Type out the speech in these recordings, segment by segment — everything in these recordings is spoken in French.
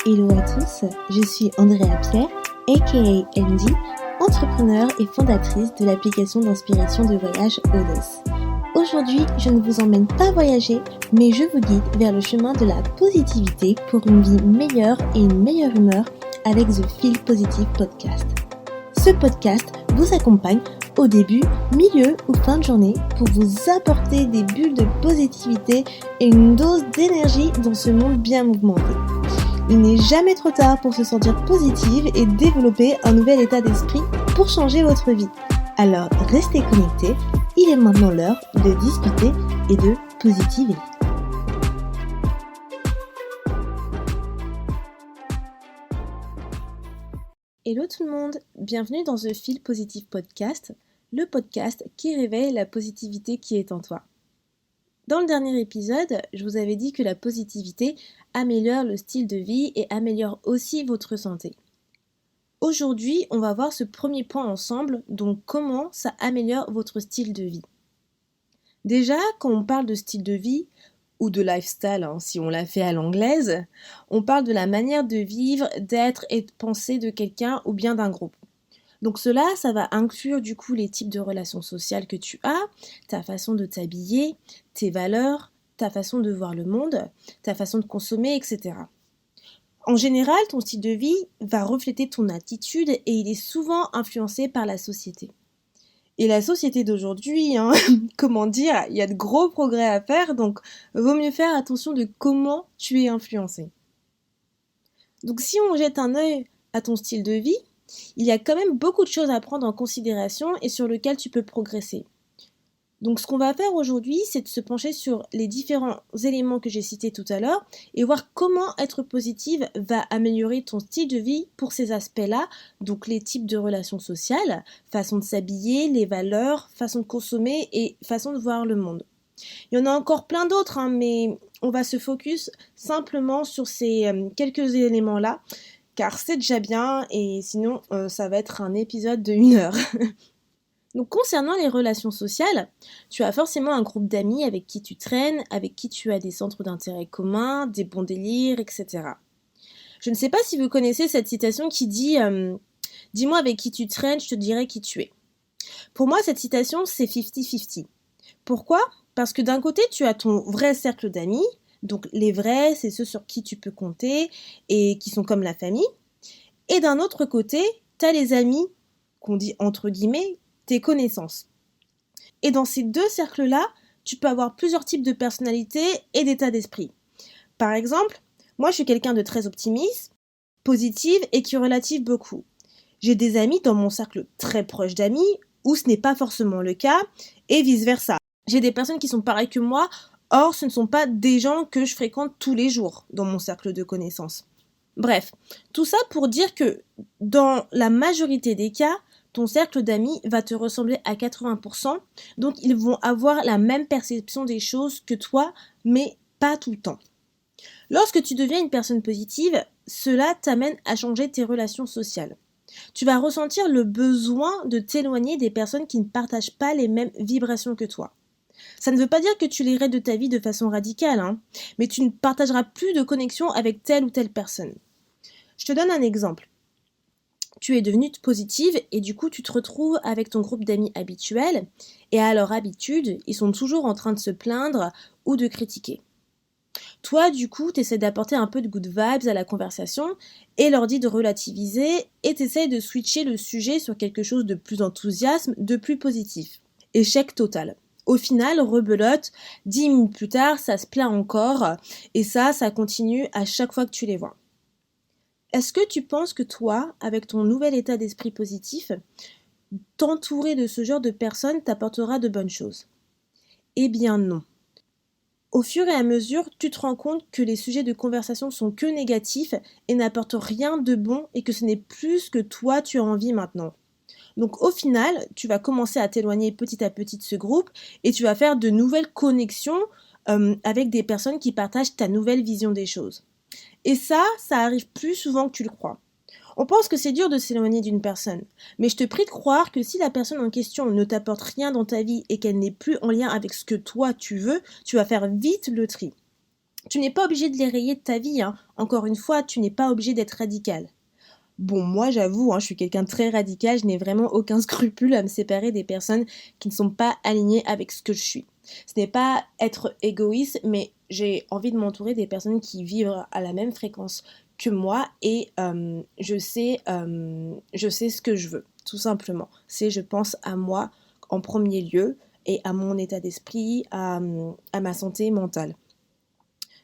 Hello à tous, je suis Andrea Pierre, aka Andy, entrepreneur et fondatrice de l'application d'inspiration de voyage Odes. Aujourd'hui, je ne vous emmène pas voyager, mais je vous guide vers le chemin de la positivité pour une vie meilleure et une meilleure humeur avec The Feel Positive Podcast. Ce podcast vous accompagne au début, milieu ou fin de journée pour vous apporter des bulles de positivité et une dose d'énergie dans ce monde bien mouvementé. Il n'est jamais trop tard pour se sentir positive et développer un nouvel état d'esprit pour changer votre vie. Alors restez connectés, il est maintenant l'heure de discuter et de positiver. Hello tout le monde, bienvenue dans The Feel Positive Podcast, le podcast qui réveille la positivité qui est en toi. Dans le dernier épisode, je vous avais dit que la positivité améliore le style de vie et améliore aussi votre santé. Aujourd'hui, on va voir ce premier point ensemble, donc comment ça améliore votre style de vie. Déjà, quand on parle de style de vie, ou de lifestyle, si on l'a fait à l'anglaise, on parle de la manière de vivre, d'être et de penser de quelqu'un ou bien d'un groupe. Donc cela, ça va inclure du coup les types de relations sociales que tu as, ta façon de t'habiller, tes valeurs, ta façon de voir le monde, ta façon de consommer, etc. En général, ton style de vie va refléter ton attitude et il est souvent influencé par la société. Et la société d'aujourd'hui, comment dire, il y a de gros progrès à faire, donc vaut mieux faire attention de comment tu es influencé. Donc si on jette un œil à ton style de vie, il y a quand même beaucoup de choses à prendre en considération et sur lesquelles tu peux progresser. Donc ce qu'on va faire aujourd'hui, c'est de se pencher sur les différents éléments que j'ai cités tout à l'heure et voir comment être positive va améliorer ton style de vie pour ces aspects-là, donc les types de relations sociales, façon de s'habiller, les valeurs, façon de consommer et façon de voir le monde. Il y en a encore plein d'autres, mais on va se focus simplement sur ces quelques éléments-là, car c'est déjà bien et sinon ça va être un épisode de 1 heure. Donc concernant les relations sociales, tu as forcément un groupe d'amis avec qui tu traînes, avec qui tu as des centres d'intérêt communs, des bons délires, etc. Je ne sais pas si vous connaissez cette citation qui dit « Dis-moi avec qui tu traînes, je te dirai qui tu es ». Pour moi, cette citation, c'est 50-50. Pourquoi ? Parce que d'un côté, tu as ton vrai cercle d'amis, donc les vrais, c'est ceux sur qui tu peux compter et qui sont comme la famille. Et d'un autre côté, tu as les amis, qu'on dit entre guillemets, tes connaissances. Et dans ces deux cercles-là, tu peux avoir plusieurs types de personnalités et d'état d'esprit. Par exemple, moi je suis quelqu'un de très optimiste, positive et qui relative beaucoup. J'ai des amis dans mon cercle très proche d'amis où ce n'est pas forcément le cas et vice-versa. J'ai des personnes qui sont pareilles que moi, or ce ne sont pas des gens que je fréquente tous les jours dans mon cercle de connaissances. Bref, tout ça pour dire que dans la majorité des cas, ton cercle d'amis va te ressembler à 80%, donc ils vont avoir la même perception des choses que toi, mais pas tout le temps. Lorsque tu deviens une personne positive, cela t'amène à changer tes relations sociales. Tu vas ressentir le besoin de t'éloigner des personnes qui ne partagent pas les mêmes vibrations que toi. Ça ne veut pas dire que tu les raies de ta vie de façon radicale, mais tu ne partageras plus de connexion avec telle ou telle personne. Je te donne un exemple. Tu es devenue positive et du coup tu te retrouves avec ton groupe d'amis habituel et à leur habitude, ils sont toujours en train de se plaindre ou de critiquer. Toi du coup tu essaies d'apporter un peu de good vibes à la conversation et leur dis de relativiser et tu essaies de switcher le sujet sur quelque chose de plus enthousiasme, de plus positif. Échec total. Au final, rebelote, 10 minutes plus tard, ça se plaint encore et ça continue à chaque fois que tu les vois. Est-ce que tu penses que toi, avec ton nouvel état d'esprit positif, t'entourer de ce genre de personnes t'apportera de bonnes choses ? Eh bien non. Au fur et à mesure, tu te rends compte que les sujets de conversation sont que négatifs et n'apportent rien de bon et que ce n'est plus ce que toi tu as envie maintenant. Donc au final, tu vas commencer à t'éloigner petit à petit de ce groupe et tu vas faire de nouvelles connexions avec des personnes qui partagent ta nouvelle vision des choses. Et ça arrive plus souvent que tu le crois. On pense que c'est dur de s'éloigner d'une personne, mais je te prie de croire que si la personne en question ne t'apporte rien dans ta vie et qu'elle n'est plus en lien avec ce que toi tu veux, tu vas faire vite le tri. Tu n'es pas obligé de les rayer de ta vie, hein. Encore une fois, tu n'es pas obligé d'être radical. Bon, moi j'avoue, je suis quelqu'un de très radical, je n'ai vraiment aucun scrupule à me séparer des personnes qui ne sont pas alignées avec ce que je suis. Ce n'est pas être égoïste, mais j'ai envie de m'entourer des personnes qui vivent à la même fréquence que moi et je sais ce que je veux, tout simplement. C'est je pense à moi en premier lieu et à mon état d'esprit, à ma santé mentale.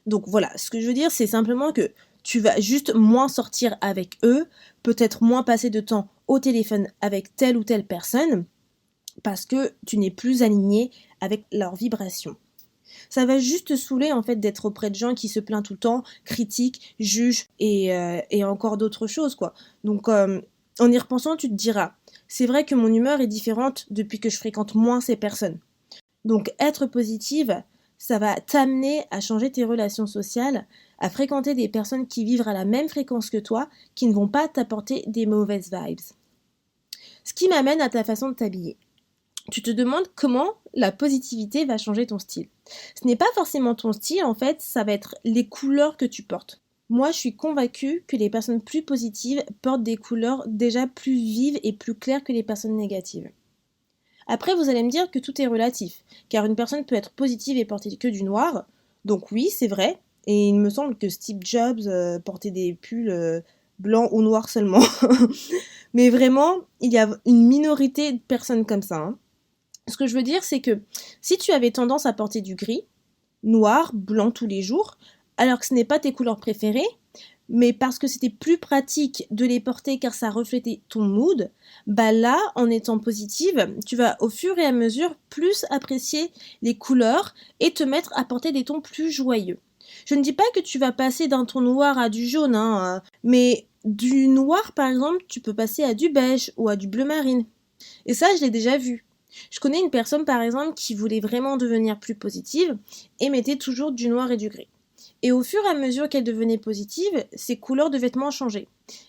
Donc voilà, ce que je veux dire, c'est simplement que tu vas juste moins sortir avec eux, peut-être moins passer de temps au téléphone avec telle ou telle personne, parce que tu n'es plus aligné avec leurs vibrations. Ça va juste te saouler en fait d'être auprès de gens qui se plaignent tout le temps, critiquent, jugent et encore d'autres choses quoi. Donc en y repensant, tu te diras, c'est vrai que mon humeur est différente depuis que je fréquente moins ces personnes. Donc être positive, ça va t'amener à changer tes relations sociales, à fréquenter des personnes qui vivent à la même fréquence que toi, qui ne vont pas t'apporter des mauvaises vibes. Ce qui m'amène à ta façon de t'habiller. Tu te demandes comment la positivité va changer ton style. Ce n'est pas forcément ton style, en fait, ça va être les couleurs que tu portes. Moi, je suis convaincue que les personnes plus positives portent des couleurs déjà plus vives et plus claires que les personnes négatives. Après, vous allez me dire que tout est relatif, car une personne peut être positive et porter que du noir. Donc oui, c'est vrai. Et il me semble que Steve Jobs portait des pulls blancs ou noirs seulement. Mais vraiment, il y a une minorité de personnes comme ça, hein. Ce que je veux dire, c'est que si tu avais tendance à porter du gris, noir, blanc tous les jours, alors que ce n'est pas tes couleurs préférées, mais parce que c'était plus pratique de les porter car ça reflétait ton mood, bah là, en étant positive, tu vas au fur et à mesure plus apprécier les couleurs et te mettre à porter des tons plus joyeux. Je ne dis pas que tu vas passer d'un ton noir à du jaune, mais du noir, par exemple, tu peux passer à du beige ou à du bleu marine. Et ça, je l'ai déjà vu. Je connais une personne, par exemple, qui voulait vraiment devenir plus positive et mettait toujours du noir et du gris. Et au fur et à mesure qu'elle devenait positive, ses couleurs de vêtements changeaient.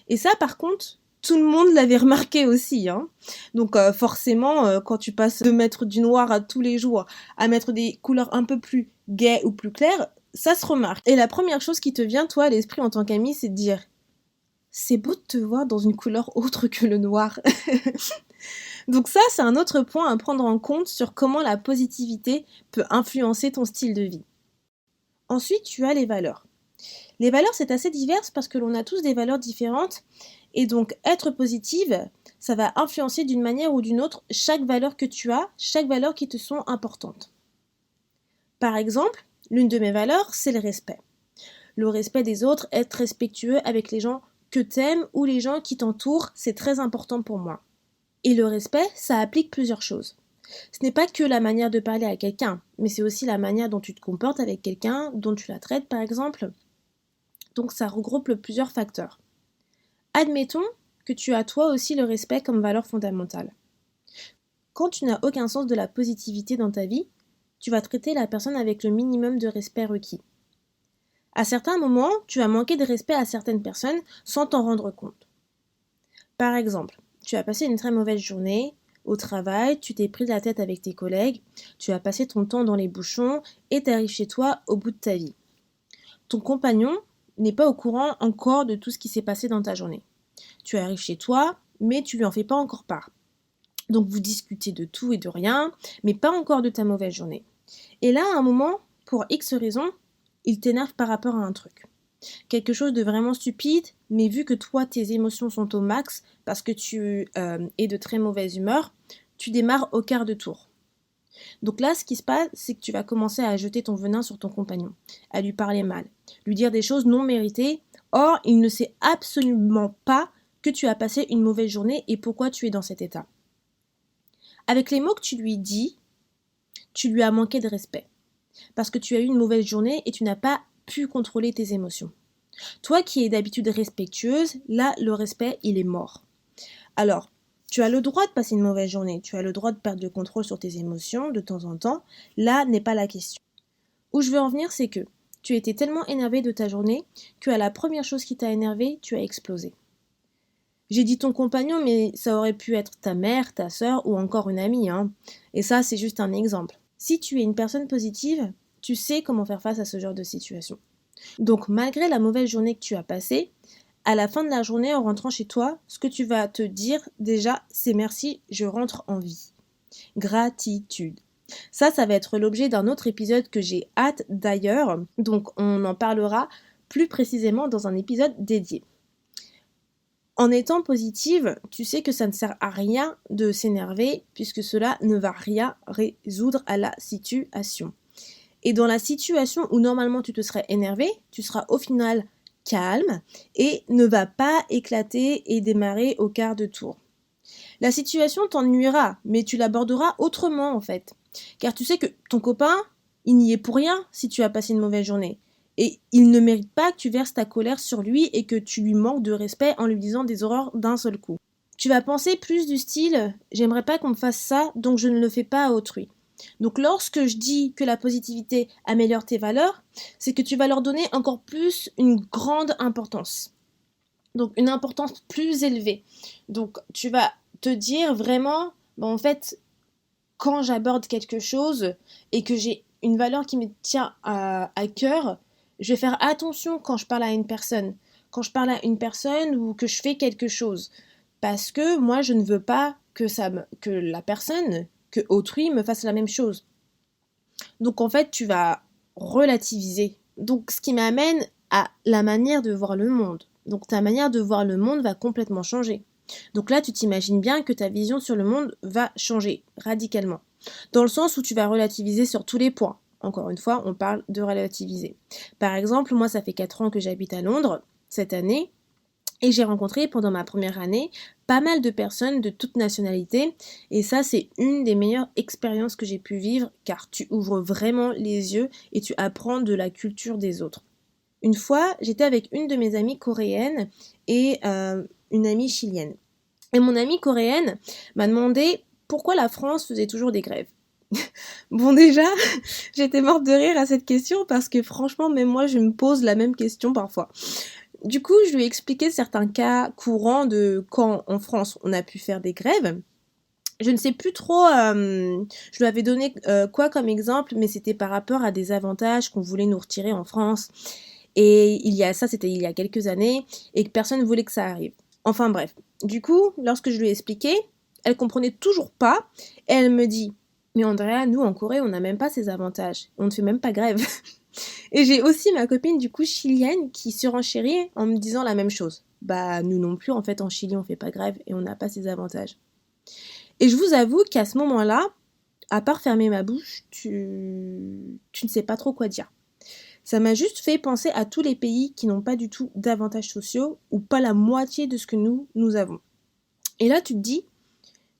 Et ça, par contre, tout le monde l'avait remarqué aussi, hein. Donc forcément, quand tu passes de mettre du noir à tous les jours à mettre des couleurs un peu plus gaies ou plus claires, ça se remarque. Et la première chose qui te vient, toi, à l'esprit en tant qu'ami, c'est de dire « C'est beau de te voir dans une couleur autre que le noir ». Donc ça, c'est un autre point à prendre en compte sur comment la positivité peut influencer ton style de vie. Ensuite, tu as les valeurs. Les valeurs, c'est assez divers parce que l'on a tous des valeurs différentes et donc être positive, ça va influencer d'une manière ou d'une autre chaque valeur que tu as, chaque valeur qui te sont importantes. Par exemple, l'une de mes valeurs, c'est le respect. Le respect des autres, être respectueux avec les gens que t'aimes ou les gens qui t'entourent, c'est très important pour moi. Et le respect, ça applique plusieurs choses. Ce n'est pas que la manière de parler à quelqu'un, mais c'est aussi la manière dont tu te comportes avec quelqu'un, dont tu la traites par exemple. Donc ça regroupe plusieurs facteurs. Admettons que tu as toi aussi le respect comme valeur fondamentale. Quand tu n'as aucun sens de la positivité dans ta vie, tu vas traiter la personne avec le minimum de respect requis. À certains moments, tu vas manquer de respect à certaines personnes sans t'en rendre compte. Par exemple, tu as passé une très mauvaise journée au travail, tu t'es pris la tête avec tes collègues, tu as passé ton temps dans les bouchons et tu arrives chez toi au bout de ta vie. Ton compagnon n'est pas au courant encore de tout ce qui s'est passé dans ta journée. Tu arrives chez toi, mais tu lui en fais pas encore part. Donc vous discutez de tout et de rien, mais pas encore de ta mauvaise journée. Et là, à un moment, pour X raisons, il t'énerve par rapport à un truc. Quelque chose de vraiment stupide, mais vu que toi, tes émotions sont au max, parce que tu es de très mauvaise humeur, tu démarres au quart de tour. Donc là, ce qui se passe, c'est que tu vas commencer à jeter ton venin sur ton compagnon, à lui parler mal, lui dire des choses non méritées. Or, il ne sait absolument pas que tu as passé une mauvaise journée et pourquoi tu es dans cet état. Avec les mots que tu lui dis, tu lui as manqué de respect, parce que tu as eu une mauvaise journée et tu n'as pas pu contrôler tes émotions. Toi qui es d'habitude respectueuse, là, le respect, il est mort. Alors, tu as le droit de passer une mauvaise journée, tu as le droit de perdre le contrôle sur tes émotions de temps en temps, là n'est pas la question. Où je veux en venir, c'est que tu étais tellement énervé de ta journée qu'à la première chose qui t'a énervé, tu as explosé. J'ai dit ton compagnon, mais ça aurait pu être ta mère, ta sœur ou encore une amie, hein. Et ça, c'est juste un exemple. Si tu es une personne positive, tu sais comment faire face à ce genre de situation. Donc malgré la mauvaise journée que tu as passée, à la fin de la journée, en rentrant chez toi, ce que tu vas te dire déjà, c'est merci, je rentre en vie. Gratitude. Ça va être l'objet d'un autre épisode que j'ai hâte d'ailleurs, donc on en parlera plus précisément dans un épisode dédié. En étant positive, tu sais que ça ne sert à rien de s'énerver puisque cela ne va rien résoudre à la situation. Et dans la situation où normalement tu te serais énervé, tu seras au final calme et ne va pas éclater et démarrer au quart de tour. La situation t'ennuiera, mais tu l'aborderas autrement en fait. Car tu sais que ton copain, il n'y est pour rien si tu as passé une mauvaise journée. Et il ne mérite pas que tu verses ta colère sur lui et que tu lui manques de respect en lui disant des horreurs d'un seul coup. Tu vas penser plus du style « j'aimerais pas qu'on me fasse ça, donc je ne le fais pas à autrui ». Donc lorsque je dis que la positivité améliore tes valeurs, c'est que tu vas leur donner encore plus une grande importance. Donc une importance plus élevée. Donc tu vas te dire vraiment, en fait, quand j'aborde quelque chose et que j'ai une valeur qui me tient à cœur, je vais faire attention quand je parle à une personne. Quand je parle à une personne ou que je fais quelque chose. Parce que moi, je ne veux pas que la personne, que autrui me fasse la même chose. Donc en fait, tu vas relativiser. Donc ce qui m'amène à la manière de voir le monde. Donc ta manière de voir le monde va complètement changer. Donc là, tu t'imagines bien que ta vision sur le monde va changer radicalement. Dans le sens où tu vas relativiser sur tous les points. Encore une fois, on parle de relativiser. Par exemple, moi, ça fait 4 ans que j'habite à Londres cette année. Et j'ai rencontré pendant ma première année pas mal de personnes de toutes nationalités. Et ça, c'est une des meilleures expériences que j'ai pu vivre car tu ouvres vraiment les yeux et tu apprends de la culture des autres. Une fois, j'étais avec une de mes amies coréennes et une amie chilienne. Et mon amie coréenne m'a demandé pourquoi la France faisait toujours des grèves. Bon déjà, j'étais morte de rire à cette question parce que franchement, même moi, je me pose la même question parfois. Du coup, je lui ai expliqué certains cas courants de quand en France on a pu faire des grèves. Je ne sais plus trop, je lui avais donné quoi comme exemple, mais c'était par rapport à des avantages qu'on voulait nous retirer en France. Et c'était il y a quelques années, et que personne ne voulait que ça arrive. Enfin bref. Du coup, lorsque je lui ai expliqué, elle comprenait toujours pas, et elle me dit « Mais Andrea, nous en Corée, on n'a même pas ces avantages, on ne fait même pas grève. » Et j'ai aussi ma copine du coup chilienne qui surenchérit en me disant la même chose. Bah nous non plus, en fait en Chili on fait pas grève et on n'a pas ces avantages. Et je vous avoue qu'à ce moment-là, à part fermer ma bouche, tu ne sais pas trop quoi dire. Ça m'a juste fait penser à tous les pays qui n'ont pas du tout d'avantages sociaux ou pas la moitié de ce que nous avons. Et là, tu te dis,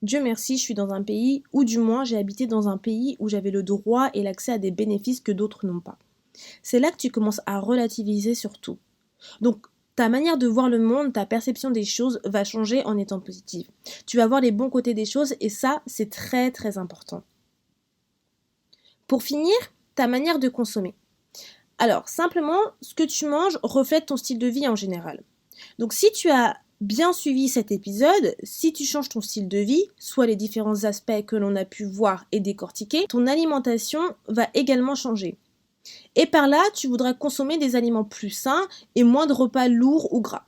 Dieu merci, je suis dans un pays, ou du moins j'ai habité dans un pays où j'avais le droit et l'accès à des bénéfices que d'autres n'ont pas. C'est là que tu commences à relativiser sur tout. Donc, ta manière de voir le monde, ta perception des choses va changer en étant positive. Tu vas voir les bons côtés des choses et ça, c'est très très important. Pour finir, ta manière de consommer. Alors, simplement, ce que tu manges reflète ton style de vie en général. Donc, si tu as bien suivi cet épisode, si tu changes ton style de vie, soit les différents aspects que l'on a pu voir et décortiquer, ton alimentation va également changer. Et par là, tu voudras consommer des aliments plus sains et moins de repas lourds ou gras.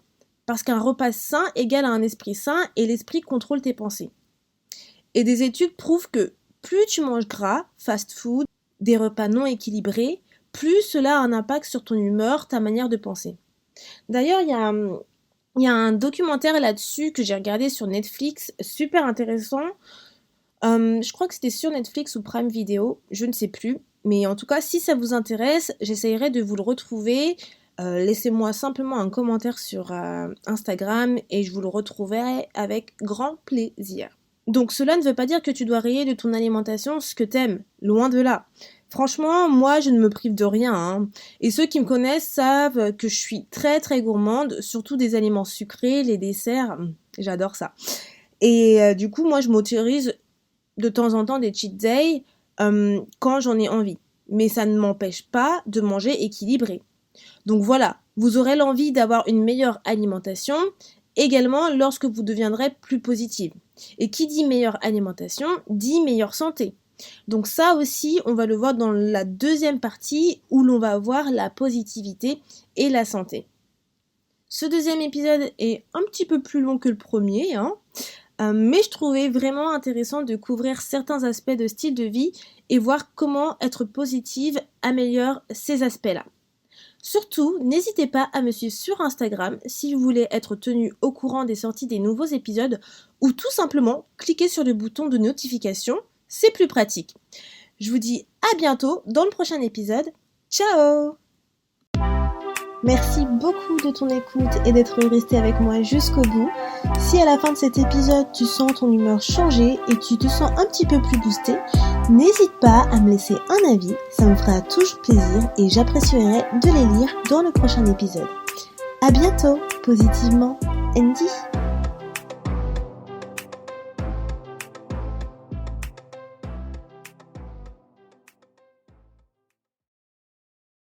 Parce qu'un repas sain égale à un esprit sain et l'esprit contrôle tes pensées. Et des études prouvent que plus tu manges gras, fast food, des repas non équilibrés, plus cela a un impact sur ton humeur, ta manière de penser. D'ailleurs, il y a un documentaire là-dessus que j'ai regardé sur Netflix, super intéressant. Je crois que c'était sur Netflix ou Prime Video, je ne sais plus. Mais en tout cas, si ça vous intéresse, j'essayerai de vous le retrouver. Laissez-moi simplement un commentaire sur Instagram et je vous le retrouverai avec grand plaisir. Donc cela ne veut pas dire que tu dois rayer de ton alimentation ce que t'aimes, loin de là. Franchement, moi je ne me prive de rien, hein. Et ceux qui me connaissent savent que je suis très très gourmande, surtout des aliments sucrés, les desserts, j'adore ça. Et du coup, moi je m'autorise de temps en temps des cheat days quand j'en ai envie. Mais ça ne m'empêche pas de manger équilibré. Donc voilà, vous aurez l'envie d'avoir une meilleure alimentation également lorsque vous deviendrez plus positive. Et qui dit meilleure alimentation, dit meilleure santé. Donc ça aussi, on va le voir dans la deuxième partie où l'on va voir la positivité et la santé. Ce deuxième épisode est un petit peu plus long que le premier, mais je trouvais vraiment intéressant de couvrir certains aspects de style de vie et voir comment être positive améliore ces aspects-là. Surtout, n'hésitez pas à me suivre sur Instagram si vous voulez être tenu au courant des sorties des nouveaux épisodes ou tout simplement cliquez sur le bouton de notification, c'est plus pratique. Je vous dis à bientôt dans le prochain épisode. Ciao! Merci beaucoup de ton écoute et d'être resté avec moi jusqu'au bout. Si à la fin de cet épisode tu sens ton humeur changer et tu te sens un petit peu plus boosté, n'hésite pas à me laisser un avis, ça me fera toujours plaisir et j'apprécierai de les lire dans le prochain épisode. À bientôt, positivement, Andy.